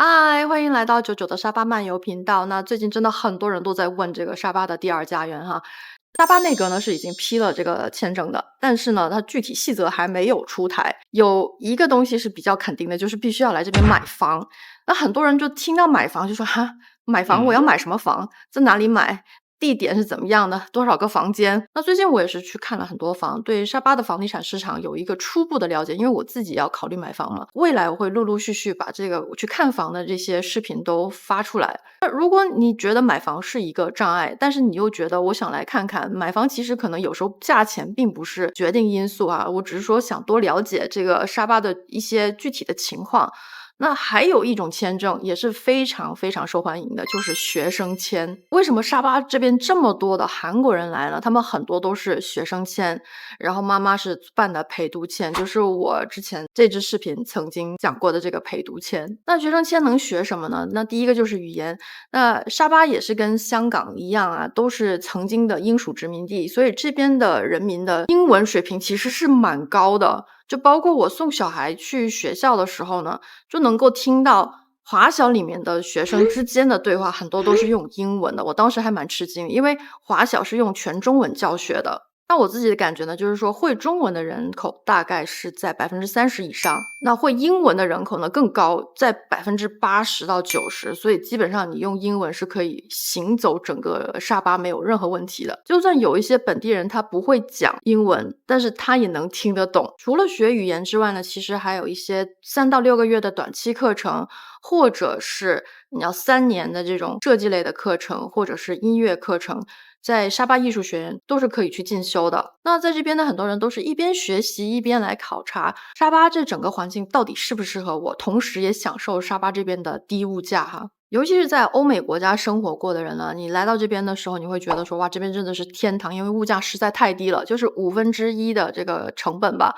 嗨，欢迎来到九九的沙巴漫游频道。那最近真的很多人都在问这个沙巴的第二家园哈。沙巴内阁呢是已经批了这个签证的，但是呢，它具体细则还没有出台。有一个东西是比较肯定的，就是必须要来这边买房。那很多人就听到买房就说哈，买房我嗯要买什么房？在哪里买？地点是怎么样的？多少个房间？那最近我也是去看了很多房，对沙巴的房地产市场有一个初步的了解，因为我自己要考虑买房嘛。未来我会陆陆续续把这个我去看房的这些视频都发出来。那如果你觉得买房是一个障碍，但是你又觉得我想来看看，买房其实可能有时候价钱并不是决定因素啊，我只是说想多了解这个沙巴的一些具体的情况。那还有一种签证也是非常非常受欢迎的，就是学生签。为什么沙巴这边这么多的韩国人来呢？他们很多都是学生签，然后妈妈是办的陪读签，就是我之前这支视频曾经讲过的这个陪读签。那学生签能学什么呢？那第一个就是语言。那沙巴也是跟香港一样啊，都是曾经的英属殖民地，所以这边的人民的英文水平其实是蛮高的。就包括我送小孩去学校的时候呢，就能够听到华小里面的学生之间的对话，很多都是用英文的。我当时还蛮吃惊，因为华小是用全中文教学的。那我自己的感觉呢，就是说会中文的人口大概是在30%以上，那会英文的人口呢更高，在80%到90%，所以基本上你用英文是可以行走整个沙巴没有任何问题的。就算有一些本地人他不会讲英文，但是他也能听得懂。除了学语言之外呢，其实还有一些3到6个月的短期课程，或者是你要3年的这种设计类的课程，或者是音乐课程。在沙巴艺术学院都是可以去进修的。那在这边呢，很多人都是一边学习一边来考察沙巴这整个环境到底适不适合我，同时也享受沙巴这边的低物价哈。尤其是在欧美国家生活过的人呢，你来到这边的时候，你会觉得说哇，这边真的是天堂，因为物价实在太低了，就是1/5的这个成本吧。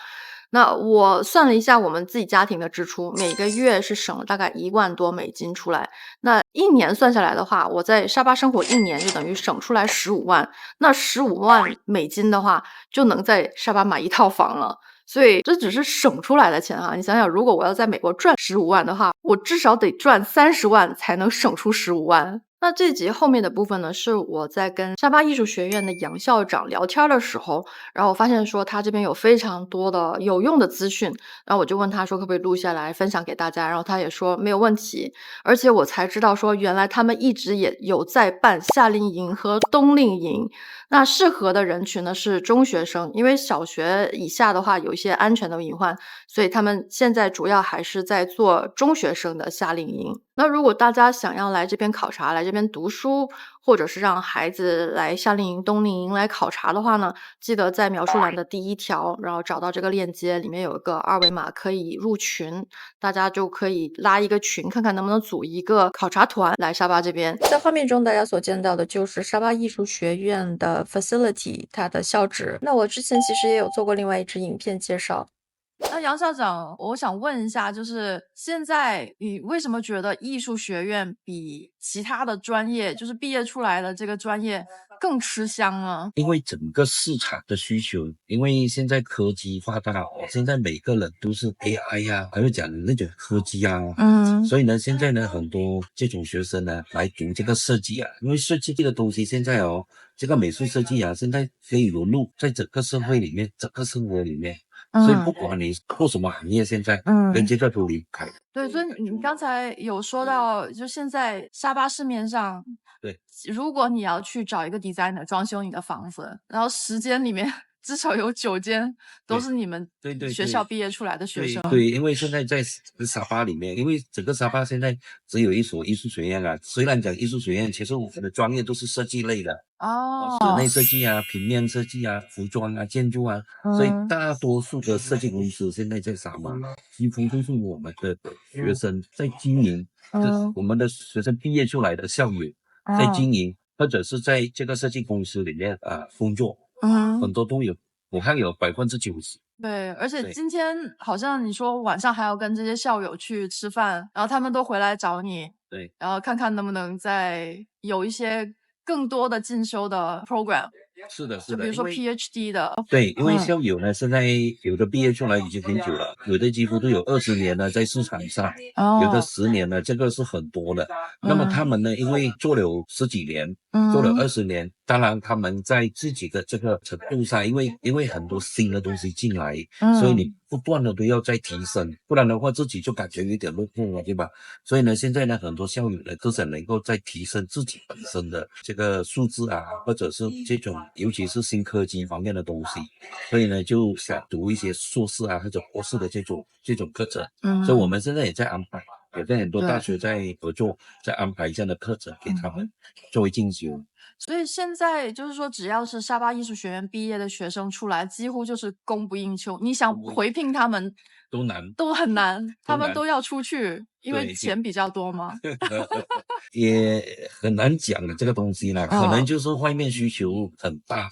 那我算了一下我们自己家庭的支出，每个月是省了大概1万多美金出来。那一年算下来的话，我在沙巴生活一年就等于省出来15万。那15万美金的话，就能在沙巴买一套房了。所以这只是省出来的钱啊！你想想，如果我要在美国赚15万的话，我至少得赚30万才能省出15万。那这集后面的部分呢，是我在跟沙巴艺术学院的杨校长聊天的时候，然后我发现说他这边有非常多的有用的资讯，然后我就问他说可不可以录下来分享给大家，然后他也说没有问题。而且我才知道说，原来他们一直也有在办夏令营和冬令营。那适合的人群呢是中学生，因为小学以下的话有一些安全的隐患，所以他们现在主要还是在做中学生的夏令营。那如果大家想要来这边考察，来这边读书，或者是让孩子来夏令营、冬令营来考察的话呢，记得在描述栏的第一条，然后找到这个链接，里面有一个二维码可以入群，大家就可以拉一个群，看看能不能组一个考察团来沙巴这边。在画面中大家所见到的就是沙巴艺术学院的 facility，它的校址。那我之前其实也有做过另外一支影片介绍。那杨校长，我想问一下，就是现在你为什么觉得艺术学院比其他的专业，就是毕业出来的这个专业更吃香呢？因为整个市场的需求，因为现在科技发达，现在每个人都是 AI 呀、还有讲那种科技啊，所以呢，现在呢，很多这种学生呢来读这个设计啊，因为设计这个东西现在这个美术设计啊，现在可以融入在整个社会里面，整个生活里面，所以不管你做什么行业，现在跟这个都离不开。对，所以你刚才有说到，就现在沙巴市面上，对，如果你要去找一个 designer 装修你的房子，然后10间里面至少有9间都是你们对学校毕业出来的学生。对，因为现在在沙巴里面，因为整个沙巴现在只有一所艺术学院啊。虽然讲艺术学院，其实我们的专业都是设计类的，室内设计啊、平面设计啊、服装啊、建筑啊，所以大多数的设计公司现在在沙巴，几乎都是我们的学生在经营，我们的学生毕业出来的校友在经营，或者是在这个设计公司里面工作，很多都有，我看有90%。对，而且今天好像你说晚上还要跟这些校友去吃饭，然后他们都回来找你，对，然后看看能不能再有一些更多的进修的 program。是的，就比如说 PhD 的。对，因为校友呢，现在有的毕业出来已经很久了，有的几乎都有20年了在市场上，有的10年了，这个是很多的。那么他们呢，因为做了10几年，做了20年，当然他们在自己的这个程度上，因为很多新的东西进来，所以你不断的都要再提升，不然的话自己就感觉有点落后了，对吧？所以呢，现在呢，很多校友呢都想能够再提升自己本身的这个素质啊，或者是这种尤其是新科技方面的东西，所以呢就想读一些硕士啊或者博士的这种课程。所以我们现在也在安排，也跟很多大学在合作，在安排这样的课程给他们作为进修。所以现在就是说，只要是沙巴艺术学院毕业的学生出来，几乎就是供不应求。你想回聘他们都很难，他们都要出去，因为钱比较多嘛。也很难讲的这个东西呢，可能就是外面需求很大，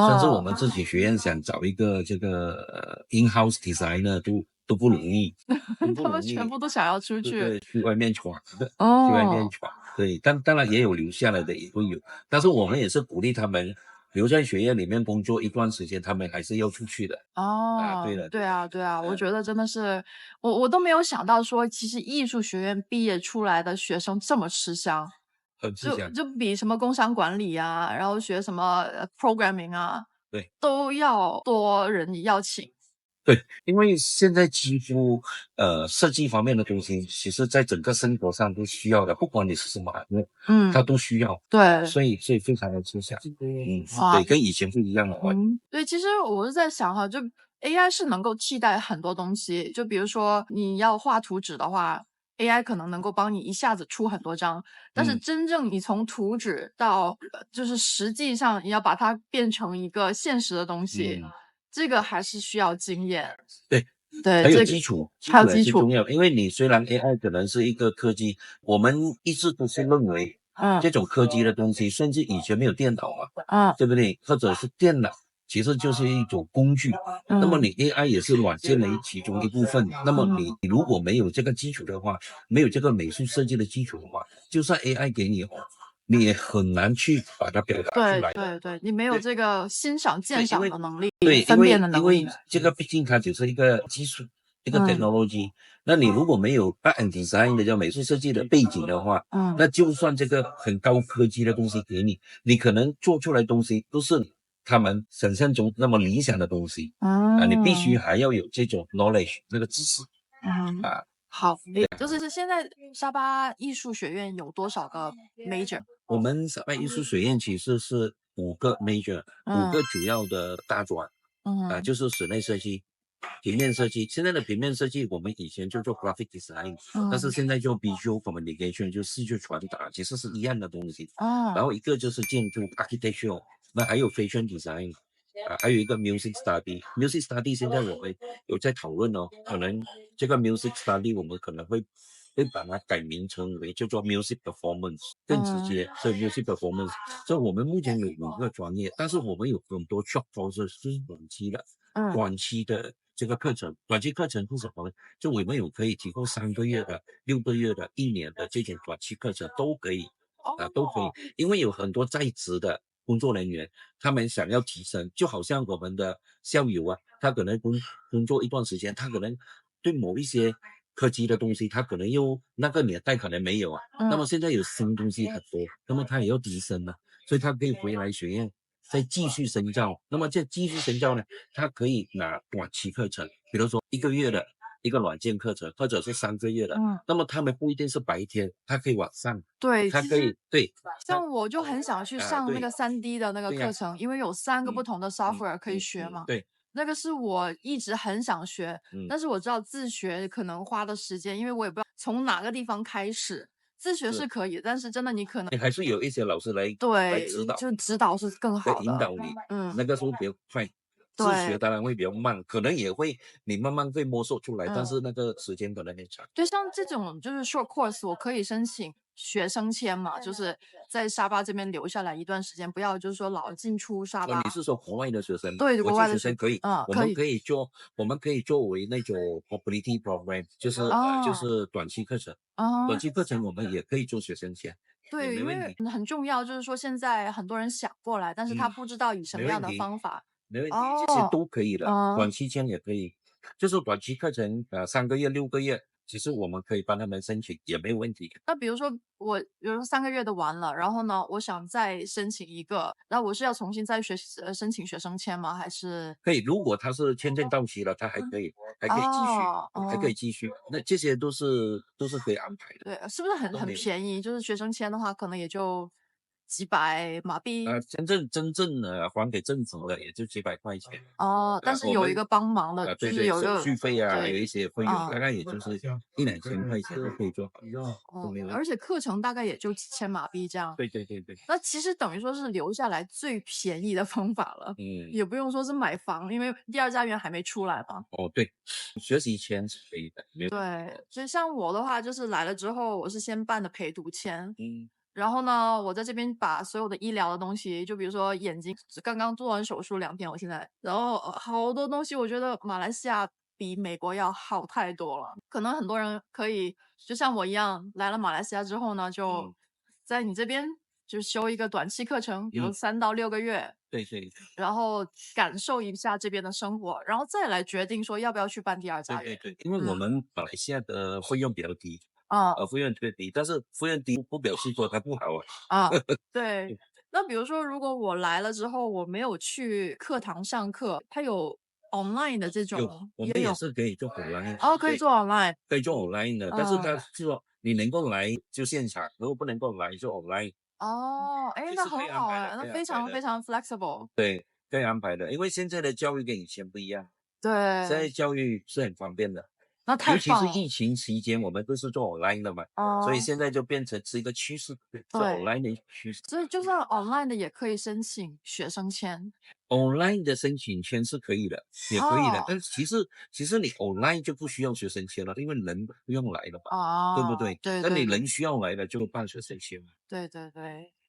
甚至我们自己学院想找一个这个in-house designer 都不容易，他们全部都想要出去，对，去外面闯的，去外面闯。对，当然也有留下来的，也会有，但是我们也是鼓励他们留在学院里面工作一段时间，他们还是要出去的。对了，对啊，我觉得真的是，我都没有想到说，其实艺术学院毕业出来的学生这么吃香，很吃香，就比什么工商管理啊，然后学什么programming 啊，对，都要多人邀请。对，因为现在几乎设计方面的东西，其实在整个生活上都需要的，不管你是什么行业，它都需要。对，所以非常的吃香。对，跟以前不一样了。对，其实我是在想哈，就 AI 是能够替代很多东西，就比如说你要画图纸的话，AI 可能能够帮你一下子出很多张，但是真正你从图纸到就是实际上你要把它变成一个现实的东西。这个还是需要经验，对，还有基础，还有基础重要。因为你虽然 AI 可能是一个科技，我们一直都是认为，这种科技的东西，甚至以前没有电脑嘛，对不对？或者是电脑，其实就是一种工具。那么你 AI 也是软件的其中一部分。那么你如果没有这个基础的话，没有这个美术设计的基础的话，就算 AI 给你你也很难去把它表达出来。对，你没有这个欣赏鉴赏的能力，对，分辨的能力。因为这个毕竟它只是一个技术，一个 technology。那你如果没有 art and design 的叫美术设计的背景的话，那就算这个很高科技的东西给你，你可能做出来的东西都是他们想象中那么理想的东西。你必须还要有这种 knowledge 那个知识。好，就是现在沙巴艺术学院有多少个 major？我们沙巴艺术学院其实是5个 major，5个主要的大专，就是室内设计、平面设计。现在的平面设计，我们以前就做 graphic design，但是现在做 visual communication，就视觉传达，其实是一样的东西。然后一个就是建筑 architecture， 那还有 fashion design。还有一个 music study，music study 现在我们有在讨论哦，可能这个 music study 我们可能会把它改名成为叫做 music performance， 更直接，所以 music performance。所以我们目前有5个专业，但是我们有很多 short courses 是短期的这个课程。短期课程是什么呢？就我们有可以提供3个月的、6个月的、1年的这种短期课程都可以，都可以，因为有很多在职的工作人员，他们想要提升，就好像我们的校友啊，他可能工作一段时间，他可能对某一些科技的东西，他可能又那个年代可能没有啊，那么现在有新东西很多，那么他也要提升啊，所以他可以回来学院再继续深造。那么这继续深造呢，他可以拿短期课程，比如说1个月的一个软件课程，或者是3个月的。那么他们不一定是白天，他可以晚上。对，他可以像我就很想去上那个3D 的那个课程，因为有3个不同的 software 可以学嘛。对，那个是我一直很想学，但是我知道自学可能花的时间，因为我也不知道从哪个地方开始。自学是可以，但是真的你可能你还是有一些老师来指导，就指导是更好的，引导你。那个时候比较快。自学当然会比较慢，可能也会你慢慢会摸索出来，但是那个时间可能很长。对，像这种就是 short course， 我可以申请学生签嘛，就是在沙巴这边留下来一段时间，不要就是说老进出沙巴。你是说国外的学生？对，国外的学生可以，我们可以作为那种 mobility program， 就是短期课程。短期课程我们也可以做学生签，对，因为很重要，就是说现在很多人想过来，但是他不知道以什么样的方法。没问题，这些都可以的，短期间也可以，就是短期课程3个月、6个月，其实我们可以帮他们申请，也没有问题。那比如说3个月的完了，然后呢，我想再申请一个，那我是要重新再申请学生签吗？还是可以？如果他是签证到期了，他还可以继续，那这些都是可以安排的。对，是不是很便宜？就是学生签的话，可能也就几百马币。真正还给政府的也就几百块钱。但是有一个帮忙的，就对是有个手续费啊，还有一些费用，大概也就是1-2千块钱就可以做好。而且课程大概也就几千马币这样。对。那其实等于说是留下来最便宜的方法了。也不用说是买房，因为第二家园还没出来嘛。对，学习签是可以的。对，所以像我的话，就是来了之后，我是先办的陪读签。然后呢，我在这边把所有的医疗的东西，就比如说眼睛刚刚做完手术2天，我现在，然后好多东西，我觉得马来西亚比美国要好太多了。可能很多人可以就像我一样，来了马来西亚之后呢，就在你这边就修一个短期课程，比如3到6个月。对。然后感受一下这边的生活，然后再来决定说要不要去办第二家园。对，因为我们马来西亚的费用比较低。费用特别低，但是费用低不表示说它不好对。那比如说，如果我来了之后，我没有去课堂上课，它有 online 的这种，我们也是可以做 online。可以做 online， 可以做 online 的，但是它是说你能够来就现场，如果不能够来就 online。那很好那非常非常 flexible。对，可以安排的，因为现在的教育跟以前不一样。对，现在教育是很方便的。那太棒了，尤其是疫情期间，我们都是做 online 的嘛，所以现在就变成是一个趋势，是 online 的趋势。所以就算 online 的也可以申请学生签。online 的申请签是可以的，也可以的，但是其实你 online 就不需要学生签了，因为人不用来了嘛，对不对？对。但你人需要来了就办学生签嘛。对。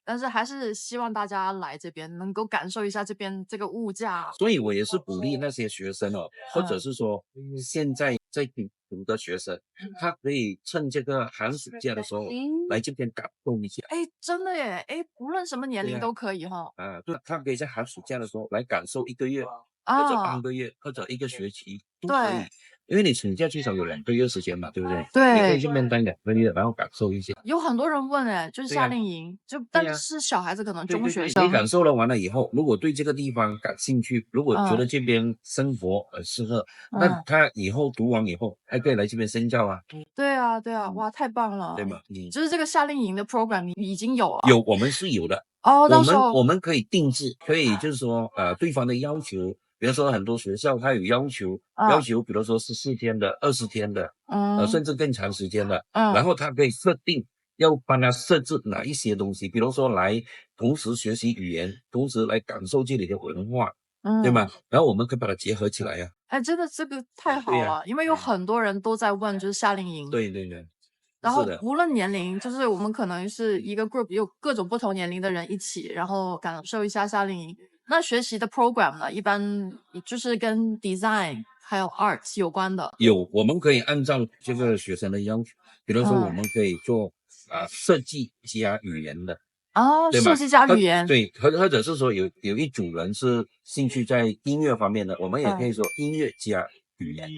但是还是希望大家来这边能够感受一下这边这个物价。所以我也是鼓励那些学生或者是说现在在读的学生，他可以趁这个寒暑假的时候来这边感受一下。真的耶，无论什么年龄都可以哈。对，他可以在寒暑假的时候来感受1个月，或者半个月，或者1个学期都可以。因为你请假最少有2个月时间嘛，对不对？对，你可以去面待2个月，然后感受一下。有很多人问就是夏令营，但是小孩子可能中学生。你感受了完了以后，如果对这个地方感兴趣，如果觉得这边生活很适合，那他以后读完以后还可以来这边深造啊。对啊，哇，太棒了，对吗？就是这个夏令营的 program 你已经有了。我们是有的。我们可以定制，可以就是说对方的要求。比如说很多学校它有要求，比如说14天的、20天的，甚至更长时间的，然后它可以设定要帮他设置哪一些东西，比如说来同时学习语言，同时来感受这里的文化，对吗？然后我们可以把它结合起来呀。真的这个太好了，因为有很多人都在问就是夏令营。对。然后无论年龄，就是我们可能是一个 group， 有各种不同年龄的人一起，然后感受一下夏令营。那学习的 program 呢，一般就是跟 design 还有 art 有关的。我们可以按照这个学生的要求，比如说我们可以做设计加语言的。设计加语言。对，或者是说有一组人是兴趣在音乐方面的，我们也可以说音乐加语言。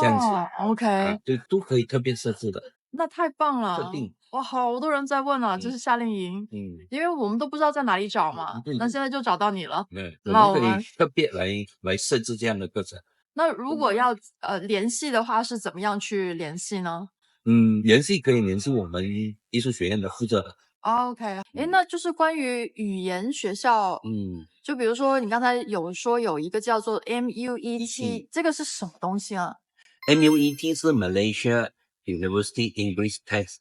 这样子 OK， 对，都可以特别设置的。那太棒了！设定哇，好多人在问就是夏令营，因为我们都不知道在哪里找嘛。那现在就找到你了。那我们可以特别来设置这样的课程。那如果要联系的话，是怎么样去联系呢？联系可以联系我们艺术学院的负责人。OK， 那就是关于语言学校，就比如说你刚才有说有一个叫做 MUET， 这个是什么东西啊？ MUET 是 Malaysia University English Test，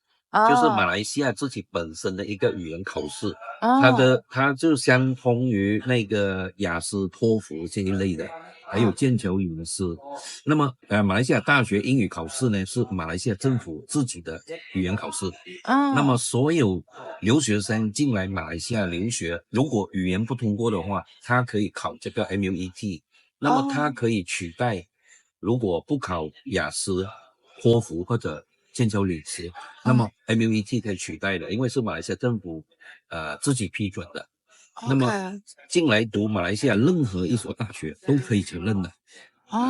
就是马来西亚自己本身的一个语言考试，它就相通于那个雅思、托福这一类的，还有剑桥语言是。那么马来西亚大学英语考试呢，是马来西亚政府自己的语言考试。那么所有留学生进来马来西亚留学，如果语言不通过的话，他可以考这个 MUET， 那么他可以取代如果不考雅思、托福或者剑桥领事，那么 MUET 可以取代的，因为是马来西亚政府自己批准的。那么进来读马来西亚任何一所大学都可以承认的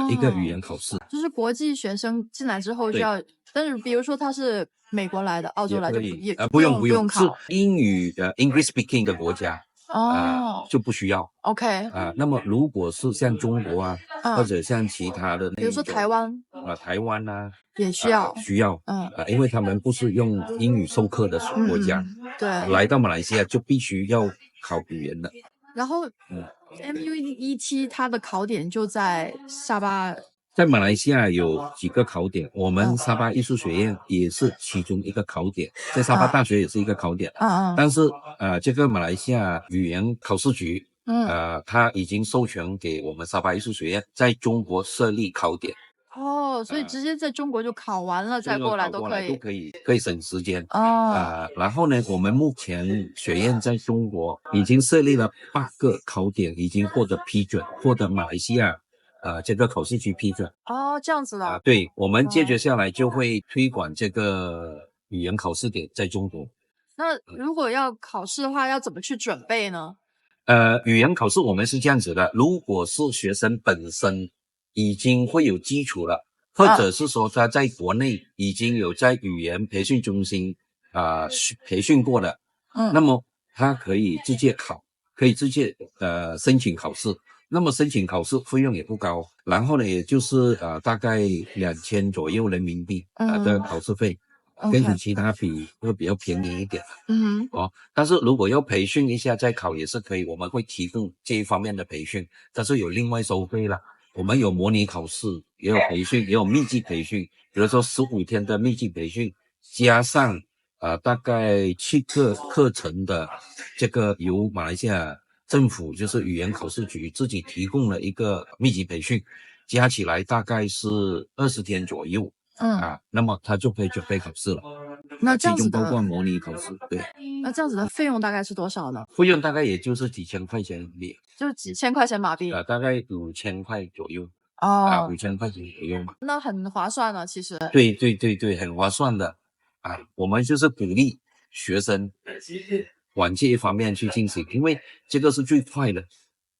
一个语言考试，就是国际学生进来之后就要，但是比如说他是美国来的、澳洲来的，不用考，是英语English speaking 的国家就不需要。OK 那么如果是像中国啊，或者像其他的那种，比如说台湾台湾啊也需要，因为他们不是用英语授课的国家，对，来到马来西亚就必须要考语言的。然后MUET 它的考点就在沙巴。在马来西亚有几个考点，我们沙巴艺术学院也是其中一个考点，在沙巴大学也是一个考点。但是这个马来西亚语言考试局它已经授权给我们沙巴艺术学院在中国设立考点。所以直接在中国就考完了再过来都可以，可以省时间。然后呢，我们目前学院在中国已经设立了8个考点，已经获得批准，获得马来西亚这个考试局批准。这样子了。对，我们接着下来就会推广这个语言考试点在中国。那如果要考试的话，要怎么去准备呢？语言考试我们是这样子的，如果是学生本身已经会有基础了，或者是说他在国内已经有在语言培训中心培训过的，那么他可以直接考，可以直接申请考试。那么申请考试费用也不高，然后呢，也就是大概2000左右人民币的考试费，跟其他比会比较便宜一点。但是如果要培训一下再考也是可以，我们会提供这一方面的培训，但是有另外收费了。我们有模拟考试，也有培训，也有密集培训，比如说15天的密集培训，加上大概7个课程的这个由马来西亚政府就是语言考试局自己提供了一个密集培训，加起来大概是20天左右。那么他就可以准备考试了。那这样子其中包括模拟考试。对。那这样子的费用大概是多少呢？费用大概也就是几千块钱马币，就是几千块钱马币。大概5000块左右。5000块钱左右嘛。那很划算了，其实。对，很划算的。我们就是鼓励学生往这一方面去进行，因为这个是最快的。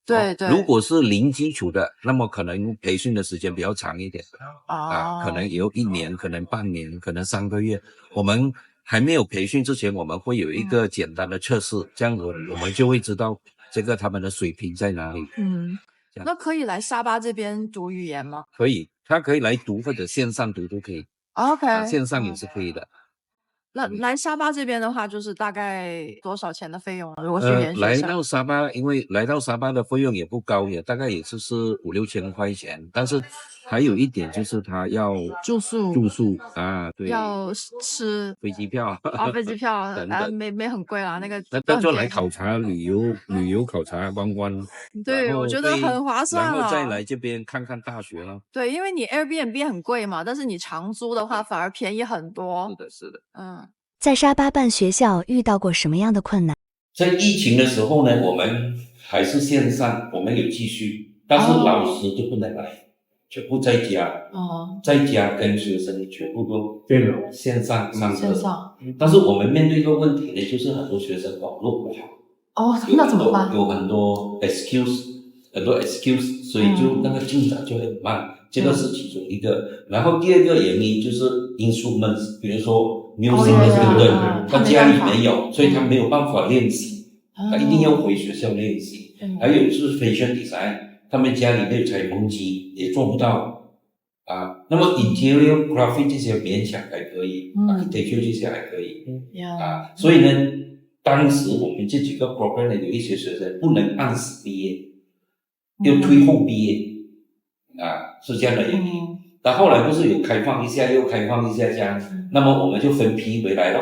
对，如果是零基础的，那么可能培训的时间比较长一点。可能也有1年，可能半年，可能3个月。我们还没有培训之前，我们会有一个简单的测试，这样子我们就会知道这个他们的水平在哪里。那可以来沙巴这边读语言吗？可以，他可以来读或者线上读都可以。OK，线上也是可以的。那来沙巴这边的话，就是大概多少钱的费用呢？如果是语言学生来到沙巴，因为来到沙巴的费用也不高，也大概也就是5-6千块钱。但是还有一点就是他要住宿对，要吃飞机票飞机票没很贵啦，那个那就来考察旅游考察观光。对，我觉得很划算了。然后再来这边看看大学了。对，因为你 Airbnb 很贵嘛，但是你长租的话反而便宜很多。是的。在沙巴办学校遇到过什么样的困难？在疫情的时候呢，我们还是线上，我们有继续，但是老师就不能来，全部在家。在家跟学生全部都线上上课。但是我们面对一个问题呢，就是很多学生网络不好。那怎么办？有很多 excuse， 所以就那个进展就很慢。这个是其中一个。然后第二个原因就是 instruments， 比如说 music 对不对？他家里没有，所以他没有办法练习，他一定要回学校练习。还有就是 fashion design， 他们家里没有裁缝机，也做不到。那么 interior graphic 这些勉强还可以，architecture 这些还可以。所以呢，当时我们这几个 program 呢，有一些学生不能按时毕业，要推后毕业。是这样的原因。但后来不是有开放一下又开放一下这样，那么我们就分批回来咯。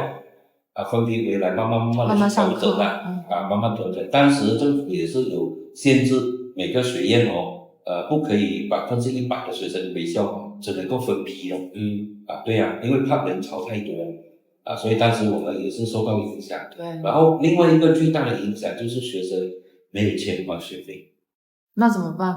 分批回来慢慢的调整慢慢调整。当时政府也是有限制每个学院不可以100%的学生回校，只能够分批对啊，因为怕人潮太多了所以当时我们也是受到影响。对。然后另外一个最大的影响就是学生没有钱还学费。那怎么办？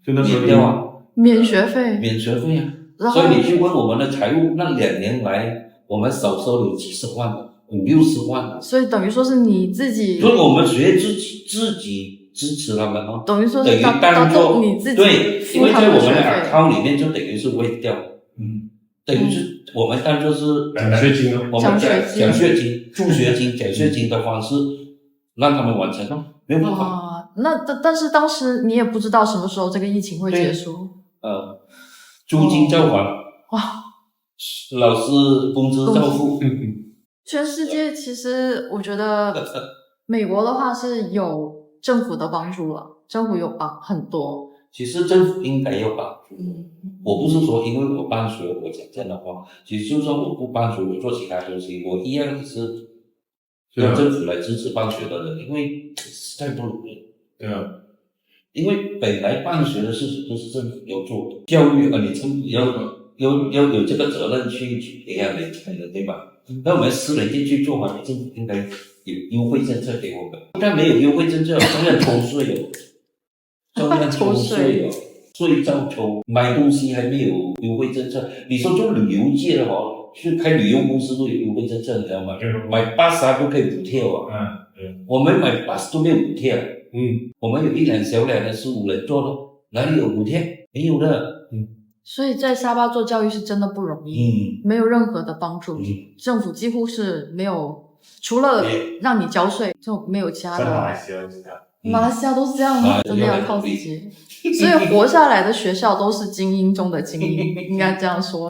免掉免学费。免学费所以你去问我们的财务，那2年来我们少收有几十万的，50-60万的。所以等于说是你自己，所以我们学院自己支持他们哦，等于说是当做你自己对，因为在我们的学 account 里面就等于是微掉，等于是我们当做是奖学金哦，我们奖学金、助学金、奖学金的方式让他们完成哦，没有办法。那但是当时你也不知道什么时候这个疫情会结束。租金照还，哇，老师工资照付。全世界其实我觉得美国的话是有政府的帮助了，政府有帮很多。其实政府应该要帮助。我不是说因为我办学我讲这样的话，其实就算我不办学，我做其他东西，我一样是让政府来支持办学的人，因为实在不容易。对啊。因为本来办学的事情都是政府要做的，教育你政府要有这个责任去培养人才的，对吧？那我们私人进去做嘛，政府应该有优惠政策给我们。但没有优惠政策，照样抽税哦，照样抽税哦，税照抽。买东西还没有优惠政策，你说做旅游界的话，去开旅游公司都有优惠政策，你知道吗？买巴士都可以补贴哦。我们买巴士都没有补贴。我们有一辆小辆的15人坐的，哪里有补贴？没有的。所以在沙巴做教育是真的不容易，没有任何的帮助，政府几乎是没有，除了让你交税就没有其他的。马来西亚都是这样，马来西亚都是这样吗？真的要靠自己。所以活下来的学校都是精英中的精英，应该这样说。